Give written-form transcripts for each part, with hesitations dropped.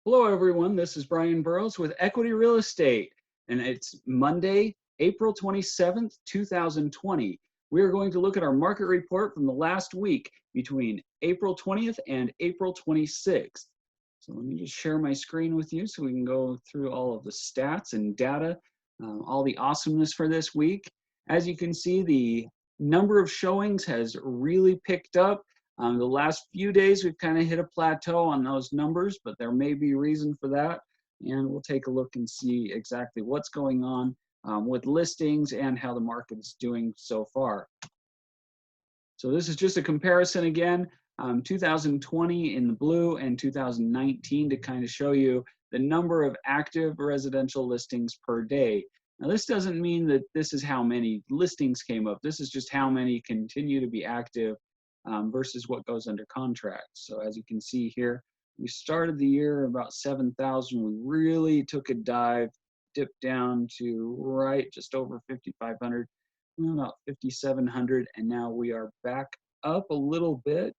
Hello, everyone. This is Brian Burrows with Equity Real Estate, and it's Monday, April 27th, 2020. We are going to look at our market report from the last week between April 20th and April 26th. So let me just share my screen with you so we can go through all of the stats and data, all the awesomeness for this week. As you can see, the number of showings has really picked up. The last few days, we've kind of hit a plateau on those numbers, but there may be a reason for that. And we'll take a look and see exactly what's going on with listings and how the market is doing so far. So this is just a comparison again, 2020 in the blue and 2019 to kind of show you the number of active residential listings per day. Now this doesn't mean that this is how many listings came up. This is just how many continue to be active versus what goes under contract. So as you can see here, we started the year about 7,000. We really took a dive, dipped down to right just over 5,500, about 5,700, and now we are back up a little bit,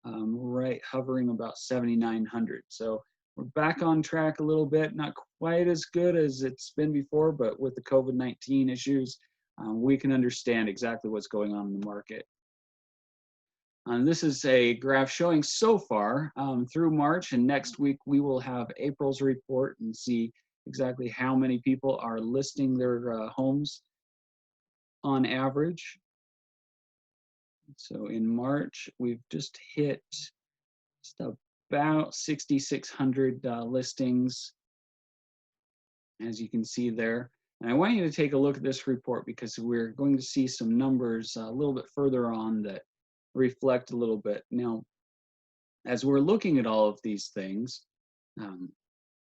right hovering about 7,900. So we're back on track a little bit, not quite as good as it's been before, but with the COVID-19 issues, we can understand exactly what's going on in the market. This is a graph showing so far through March, and next week we will have April's report and see exactly how many people are listing their homes on average. So in March, we've just hit just about 6,600 listings, as you can see there. And I want you to take a look at this report because we're going to see some numbers a little bit further on that reflect a little bit. Now, as we're looking at all of these things,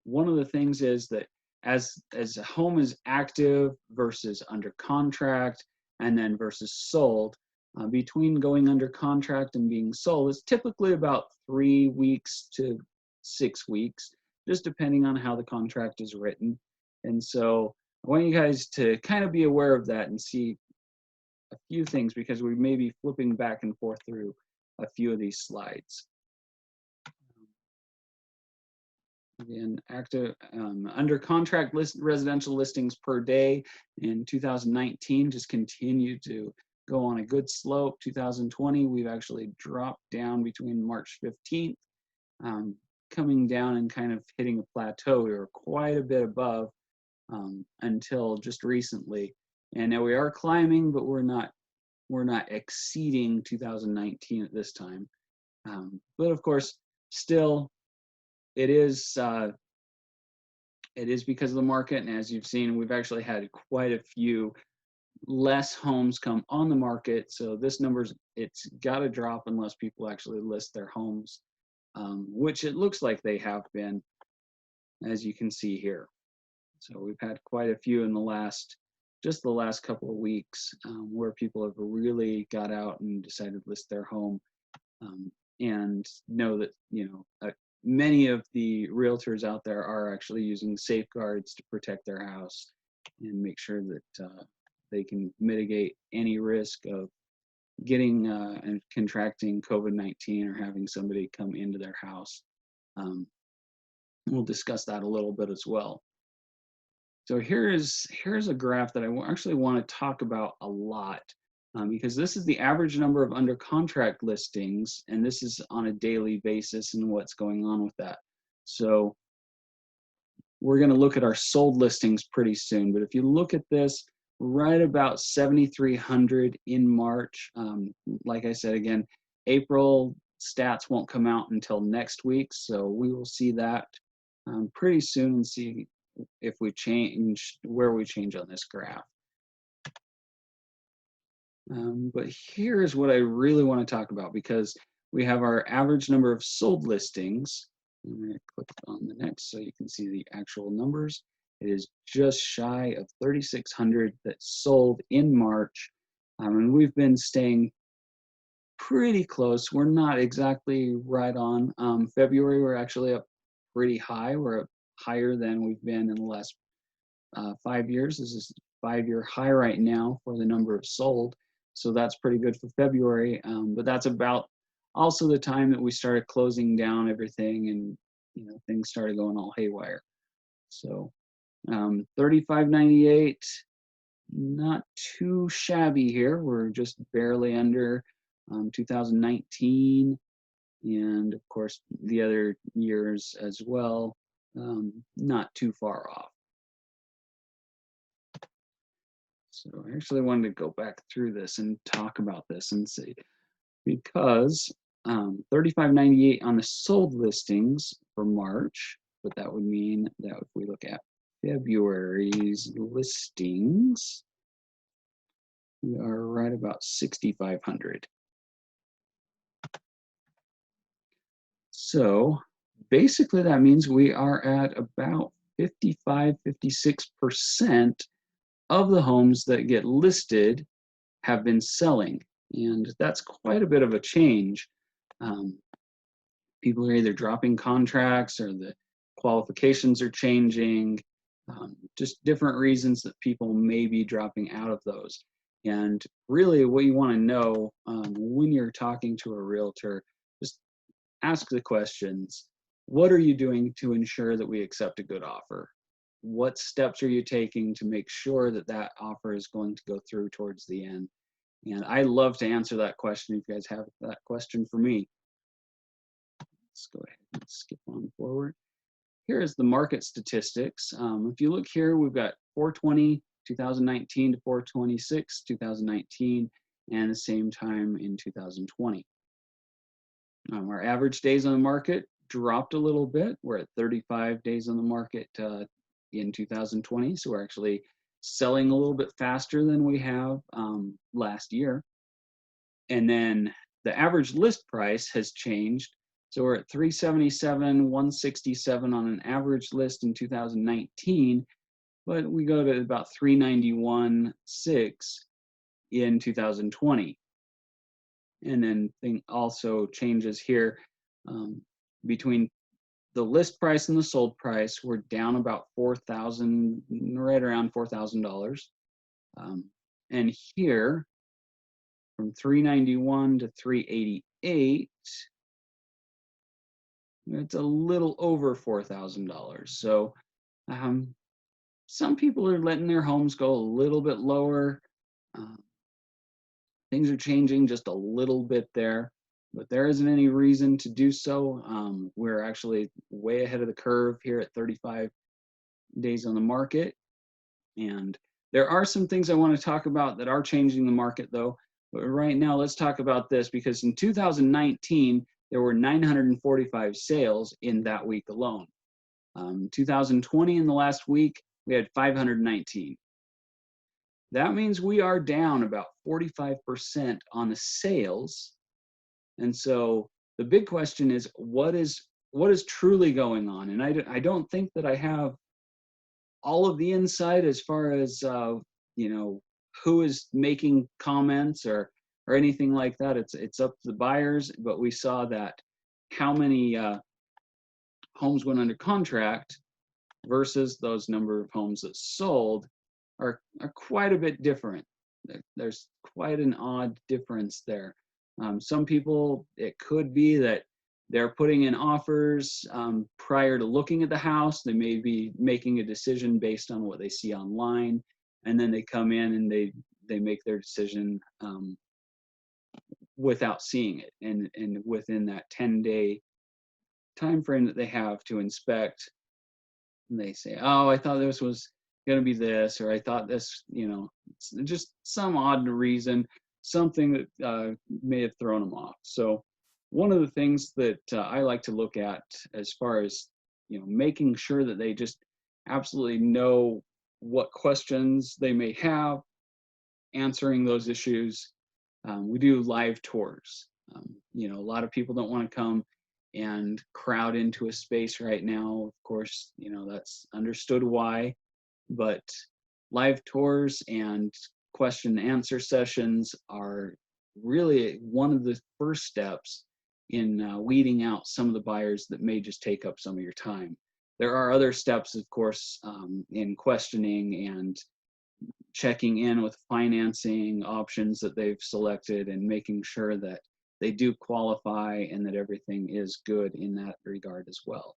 one of the things is that as a home is active versus under contract and then versus sold, between going under contract and being sold is typically about 3 weeks to 6 weeks, just depending on how the contract is written. And so I want you guys to kind of be aware of that and see a few things because we may be flipping back and forth through a few of these slides. Again, active under contract residential listings per day in 2019 just continued to go on a good slope. 2020, we've actually dropped down between March 15th, coming down and kind of hitting a plateau. We were quite a bit above until just recently. And now we are climbing, but we're not exceeding 2019 at this time. But of course, still, it is because of the market, and as you've seen, we've actually had quite a few less homes come on the market. So this number's it's got to drop unless people actually list their homes, which it looks like they have been, as you can see here. So we've had quite a few in the last couple of weeks where people have really got out and decided to list their home, and know that many of the realtors out there are actually using safeguards to protect their house and make sure that they can mitigate any risk of getting and contracting COVID-19 or having somebody come into their house. We'll discuss that a little bit as well. So here's a graph that I actually want to talk about a lot because this is the average number of under contract listings, and this is on a daily basis and what's going on with that. So we're going to look at our sold listings pretty soon, but if you look at this, right about 7,300 in March. Like I said, again, April stats won't come out until next week, so we will see that pretty soon and see if we change, where we change on this graph. But here's what I really want to talk about because we have our average number of sold listings. I'm going to click on the next so you can see the actual numbers. It is just shy of 3,600 that sold in March. And we've been staying pretty close. We're not exactly right on. February, we're actually up pretty high. We're up higher than we've been in the last 5 years. This is a 5-year high right now for the number of sold. So that's pretty good for February. But that's about also the time that we started closing down everything and things started going all haywire. So 35.98, not too shabby here. We're just barely under 2019, and of course the other years as well, not too far off. So I actually wanted to go back through this and talk about this and see, because 35.98 on the sold listings for March, but that would mean that if we look at February's listings, we are right about 6,500. So basically that means we are at about 55, 56% of the homes that get listed have been selling. And that's quite a bit of a change. People are either dropping contracts or the qualifications are changing, just different reasons that people may be dropping out of those. And really what you want to know when you're talking to a realtor, just ask the questions. What are you doing to ensure that we accept a good offer? What steps are you taking to make sure that that offer is going to go through towards the end? And I love to answer that question if you guys have that question for me. Let's go ahead and skip on forward. Here is the market statistics. If you look here, we've got 420, 2019 to 426, 2019, and the same time in 2020. Our average days on the market dropped a little bit. We're at 35 days on the market in 2020, so we're actually selling a little bit faster than we have last year. And then the average list price has changed. So we're at 377, 167 on an average list in 2019, but we go to about 391.6 in 2020. And then thing also changes here between the list price and the sold price. We're down about $4,000, right around $4,000. And here from 391 to 388, it's a little over $4,000. So some people are letting their homes go a little bit lower. Things are changing just a little bit there, but there isn't any reason to do so. We're actually way ahead of the curve here at 35 days on the market. And there are some things I want to talk about that are changing the market though. But right now, let's talk about this, because in 2019, there were 945 sales in that week alone. 2020, in the last week, we had 519. That means we are down about 45% on the sales. And so the big question is, what is truly going on? And I don't think that I have all of the insight as far as who is making comments or anything like that. It's up to the buyers, but we saw that how many homes went under contract versus those number of homes that sold are quite a bit different. There's quite an odd difference there. Some people, it could be that they're putting in offers prior to looking at the house. They may be making a decision based on what they see online, and then they come in and they make their decision without seeing it, and within that 10-day time frame that they have to inspect, and they say, oh, I thought this was going to be this, or I thought this, just some odd reason, something that may have thrown them off. So one of the things that I like to look at as far as making sure that they just absolutely know what questions they may have, answering those issues. We do live tours. A lot of people don't want to come and crowd into a space right now. Of course, that's understood why, but live tours and question and answer sessions are really one of the first steps in weeding out some of the buyers that may just take up some of your time. There are other steps, of course, in questioning and checking in with financing options that they've selected and making sure that they do qualify and that everything is good in that regard as well.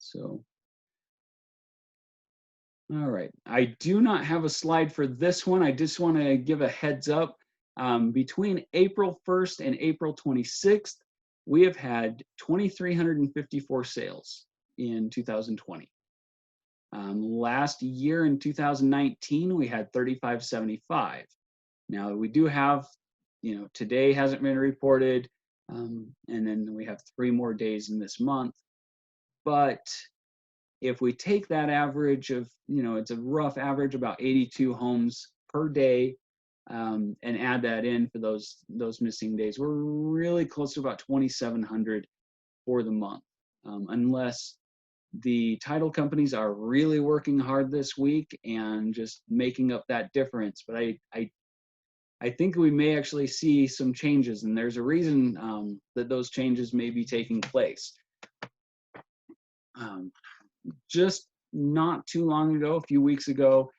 So, all right. I do not have a slide for this one. I just want to give a heads up. Between April 1st and April 26th, we have had 2,354 sales in 2020. Last year in 2019, we had 3,575. Now we do have, today hasn't been reported, and then we have 3 more days in this month. But if we take that average of, it's a rough average, about 82 homes per day, and add that in for those missing days, we're really close to about 2,700 for the month, unless the title companies are really working hard this week and just making up that difference. But I think we may actually see some changes, and there's a reason that those changes may be taking place. Just not too long ago, a few weeks ago,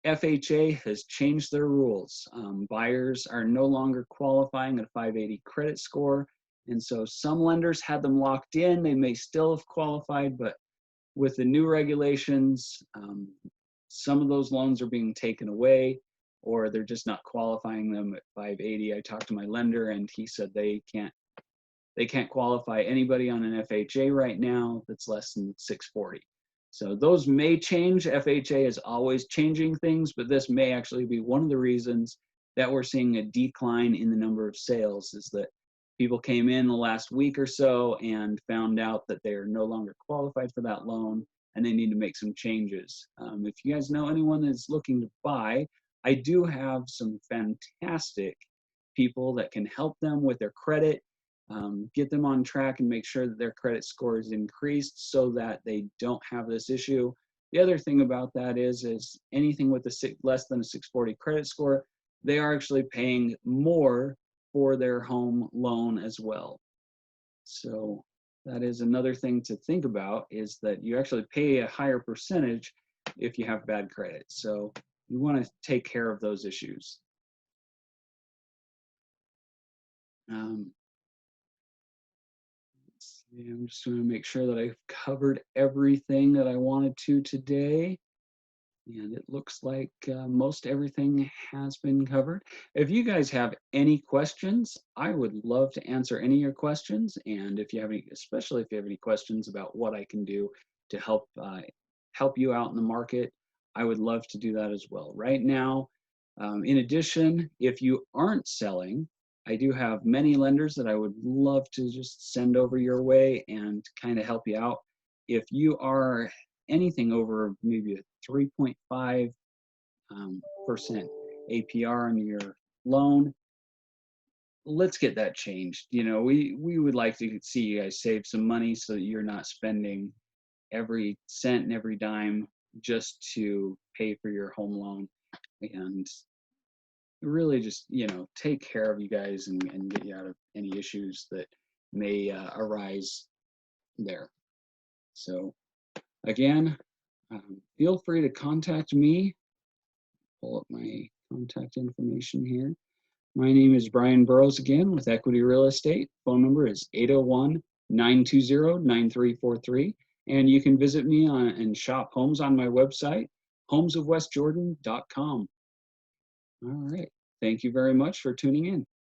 FHA has changed their rules. Buyers are no longer qualifying at a 580 credit score, and so some lenders had them locked in. They may still have qualified, but with the new regulations, some of those loans are being taken away, or they're just not qualifying them at 580. I talked to my lender, and he said they can't qualify anybody on an FHA right now that's less than 640. So those may change. FHA is always changing things, but this may actually be one of the reasons that we're seeing a decline in the number of sales, is that people came in the last week or so and found out that they're no longer qualified for that loan, and they need to make some changes. If you guys know anyone that's looking to buy, I do have some fantastic people that can help them with their credit, get them on track and make sure that their credit score is increased so that they don't have this issue. The other thing about that is anything with less than a 640 credit score, they are actually paying more for their home loan as well. So that is another thing to think about, is that you actually pay a higher percentage if you have bad credit. So you want to take care of those issues. I'm just going to make sure that I've covered everything that I wanted to today. And it looks like most everything has been covered. If you guys have any questions, I would love to answer any of your questions. And if you have any, especially if you have any questions about what I can do to help you out in the market, I would love to do that as well. Right now, in addition, if you aren't selling, I do have many lenders that I would love to just send over your way and kind of help you out. If you are anything over maybe a 3.5% APR on your loan, let's get that changed. We would like to see you guys save some money so that you're not spending every cent and every dime just to pay for your home loan, and really just take care of you guys and get you out of any issues that may arise there. So again, feel free to contact me. Pull up my contact information here. My name is Brian Burrows again with Equity Real Estate. Phone number is 801-920-9343. And you can visit me and shop homes on my website, homesofwestjordan.com. All right. Thank you very much for tuning in.